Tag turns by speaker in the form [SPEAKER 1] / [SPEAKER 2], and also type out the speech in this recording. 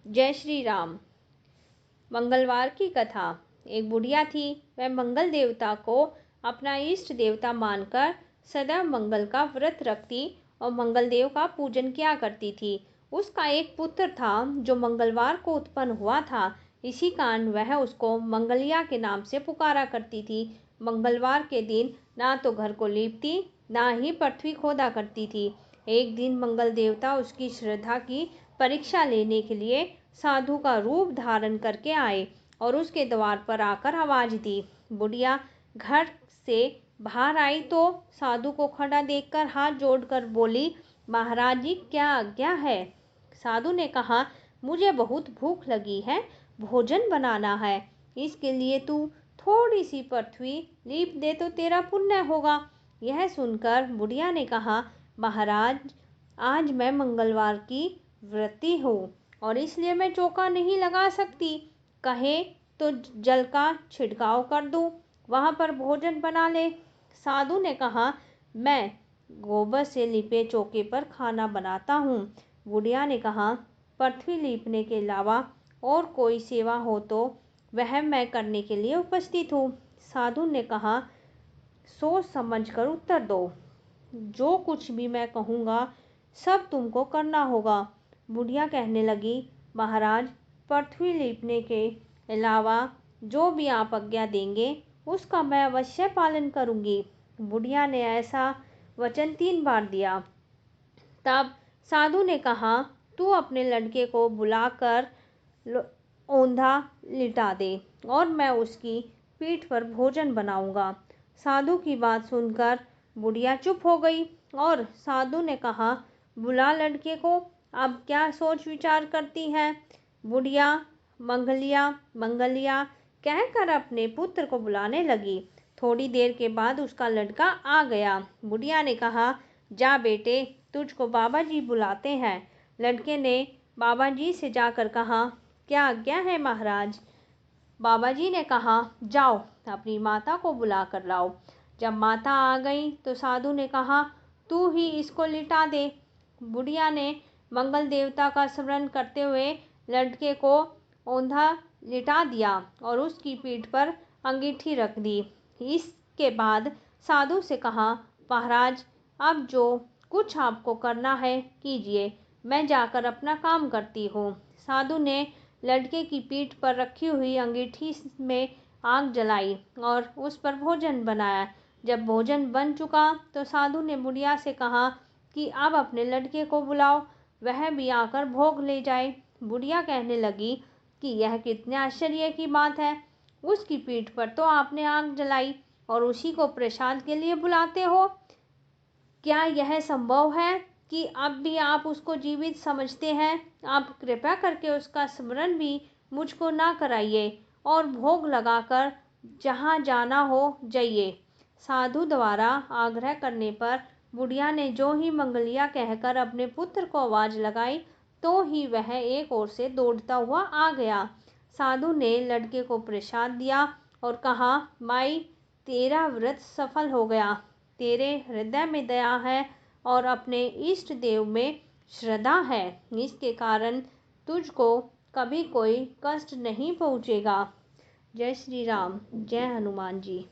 [SPEAKER 1] जय श्री राम। मंगलवार की कथा। एक बुढ़िया थी। वह मंगल देवता को अपना इष्ट देवता मानकर सदैव मंगल का व्रत रखती और मंगल देव का पूजन किया करती थी। उसका एक पुत्र था जो मंगलवार को उत्पन्न हुआ था। इसी कारण वह उसको मंगलिया के नाम से पुकारा करती थी। मंगलवार के दिन ना तो घर को लीपती ना ही पृथ्वी खोदा करती थी। एक दिन मंगल देवता उसकी श्रद्धा की परीक्षा लेने के लिए साधु का रूप धारण करके आए और उसके द्वार पर आकर आवाज दी। बुढ़िया घर से बाहर आई तो साधु को खड़ा देखकर हाथ जोड़कर बोली, महाराज जी क्या आज्ञा है। साधु ने कहा, मुझे बहुत भूख लगी है, भोजन बनाना है। इसके लिए तू थोड़ी सी पृथ्वी लीप दे तो तेरा पुण्य होगा। यह सुनकर बुढ़िया ने कहा, महाराज आज मैं मंगलवार की व्रती हूँ और इसलिए मैं चौका नहीं लगा सकती। कहे तो जल का छिड़काव कर दूँ, वहाँ पर भोजन बना ले। साधु ने कहा, मैं गोबर से लिपे चौके पर खाना बनाता हूँ। बुढ़िया ने कहा, पृथ्वी लीपने के अलावा और कोई सेवा हो तो वह मैं करने के लिए उपस्थित हूँ। साधु ने कहा, सोच समझ कर उत्तर दो। जो कुछ भी मैं कहूँगा सब तुमको करना होगा। बुढ़िया कहने लगी, महाराज पृथ्वी लीपने के अलावा जो भी आप आज्ञा देंगे उसका मैं अवश्य पालन करूँगी। बुढ़िया ने ऐसा वचन 3 बार दिया। तब साधु ने कहा, तू अपने लड़के को बुलाकर औंधा लिटा दे और मैं उसकी पीठ पर भोजन बनाऊंगा। साधु की बात सुनकर बुढ़िया चुप हो गई और साधु ने कहा, बुला लड़के को। अब क्या सोच विचार करती है। बुढ़िया मंगलिया मंगलिया कहकर अपने पुत्र को बुलाने लगी। थोड़ी देर के बाद उसका लड़का आ गया। बुढ़िया ने कहा, जा बेटे, तुझको बाबा जी बुलाते हैं। लड़के ने बाबा जी से जाकर कहा, क्या आज्ञा है महाराज। बाबा जी ने कहा, जाओ अपनी माता को बुला कर लाओ। जब माता आ गई तो साधु ने कहा, तू ही इसको लिटा दे। बुढ़िया ने मंगल देवता का स्मरण करते हुए लड़के को औंधा लिटा दिया और उसकी पीठ पर अंगीठी रख दी। इसके बाद साधु से कहा, महाराज अब जो कुछ आपको करना है कीजिए, मैं जाकर अपना काम करती हूँ। साधु ने लड़के की पीठ पर रखी हुई अंगीठी में आग जलाई और उस पर भोजन बनाया। जब भोजन बन चुका तो साधु ने बुढ़िया से कहा कि अब अपने लड़के को बुलाओ, वह भी आकर भोग ले जाए। बुढ़िया कहने लगी कि यह कितने आश्चर्य की बात है। उसकी पीठ पर तो आपने आग जलाई और उसी को प्रसाद के लिए बुलाते हो। क्या यह संभव है कि अब भी आप उसको जीवित समझते हैं। आप कृपया करके उसका स्मरण भी मुझको ना कराइए और भोग लगाकर जहाँ जाना हो जाइए। साधु द्वारा आग्रह करने पर बुढ़िया ने जो ही मंगलिया कहकर अपने पुत्र को आवाज लगाई तो ही वह एक ओर से दौड़ता हुआ आ गया। साधु ने लड़के को प्रसाद दिया और कहा, माई तेरा व्रत सफल हो गया। तेरे हृदय में दया है और अपने इष्ट देव में श्रद्धा है। इसके कारण तुझको कभी कोई कष्ट नहीं पहुँचेगा। जय श्री राम। जय हनुमान जी।